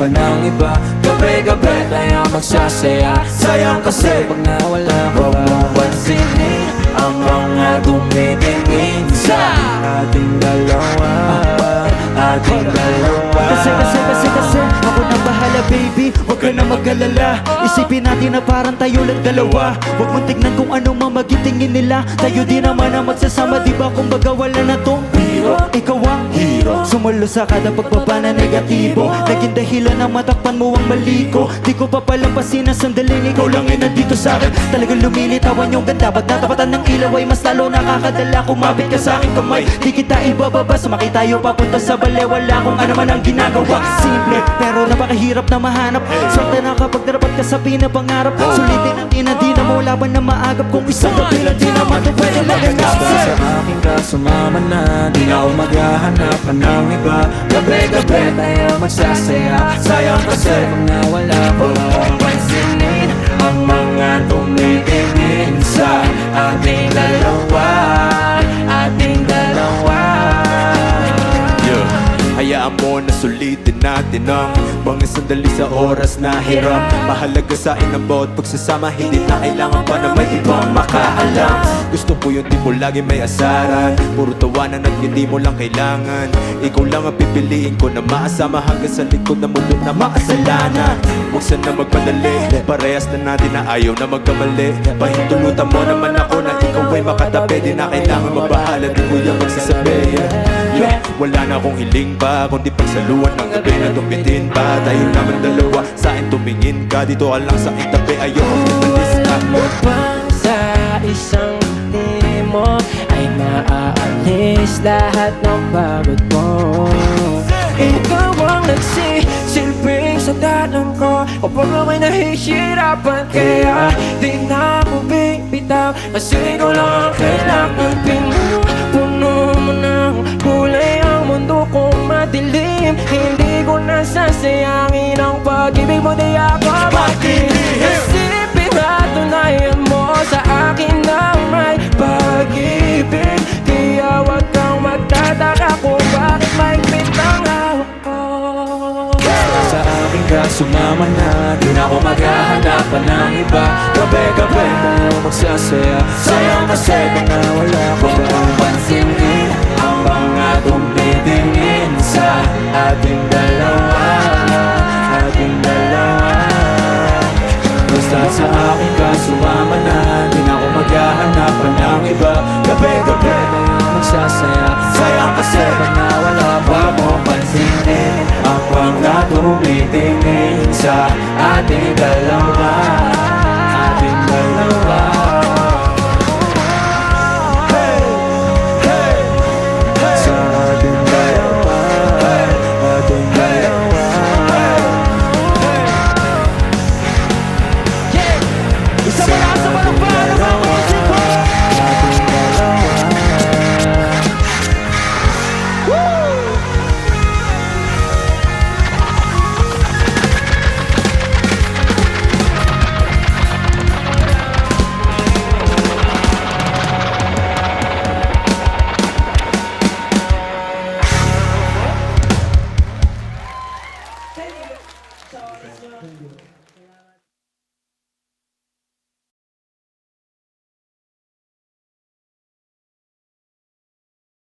pa ng iba. Gabi-gabi tayo magsasaya. Sayang kasi pag nawala ka ba. Huwag mong pansinin ang mga tumitingin sa ating dalawa. Ating dalawa. Kasi ako na bahala baby, huwag ka na mag-alala. Isipin natin na parang tayo lang dalawa. Huwag mong tignan kung ano man maging tingin nila. Tayo din naman ang magsasama, diba? Kumbaga wala na tong biro. Ikaw ang hero, sumulo sa kada pagbaba na negatibo. Naging dahilan na matakpan mo ang mali ko. Di ko pa palampasin na sandaling ikaw lang ay nandito sa'kin. Talagang lumilitawan yung ganda. Pag natapatan ng ilaw ay mas lalo nakakadala. Kumapit ka sa aking kamay, di kita ibababa. Sumakay tayo papunta sa bale, wala kung ano man ang ginagawa. Simple pero napakahirap na mahanap. Swerte na kapag narapat ka sa pinapangarap. Sulitin ang di na mo laban na maagap. Kung isang gabi lang di naman ito pwede laganap. Sa akin ka sumama na, di na ako maghahanap pa ng iba. Gabi-gabi tayo magsasaya. Sayang kasi pag nawala ka ba. Huwag mong pansinin ang mga tumitingin sa ating dalawa. Ating dalawa. Hayaan mo na sulitin natin ang mga sandali sa oras na hirap. Mahalaga sa akin ang bawat pagsasama. Hindi na kailangan pa na may ibang makaalam. Gusto ko yung tipo lagi may asaran. Puro tawanan at hindi mo lang kailangan. Ikaw lang ang pipiliin ko na maasama hanggang sa likod na mundo na makasalanan. Huwag sana magpadali, parehas na natin na ayaw na magkamali. Pahintulutan mo naman ako na ikaw ay makatabi. Di na kailangan mabahala, di ko yung magsasabi. Wala na akong hiling pa, kundi pagsaluan ng gabi na tumitin pa. Tayo naman dalawa, sa akin tumingin ka. Dito ka lang sa aking tabi, ayoko tumalis ka. Mo bang sa isang tingin mo ay maaalis lahat ng pagod mo? Ikaw ang nagsisilbing sa dalang ko kapag ako'y nahihirapan. Kaya di na ako bibitaw, kasi ikaw lang ang kailangan. Puno mo ng kulay ang mundo kong madilim. Hindi ko nasasayangin ang pag-ibig mo, di ako makilihim. Isipin at tunayan mo sa akin na may pag-ibig. Kaya huwag kang magtataka kung bakit mahigpit ang hawak ko. Sa akin ka sumama na, di na ako maghahanap pa ng iba. Gabi-gabi tayo magsasaya. Sayang kasi pag nawala ka ba. Huwag mong pansinin ang mga tumitingin sa ating dalawa. Ating dalawa. Basta sa akin ka sumama na, di na ako maghahanap pa ng iba. Gabi-gabi tayo magsasaya. Sayang kasi pag nawala ka. Huwag mong pansinin ang mga tumitingin sa ating dalawa. Ating dalawa. Hey, hey, hey. Sa ating dalawa. Ating dalawa. Isa pa lang sa palakpakan ng mga musiko. Ating dalawa. Thank you.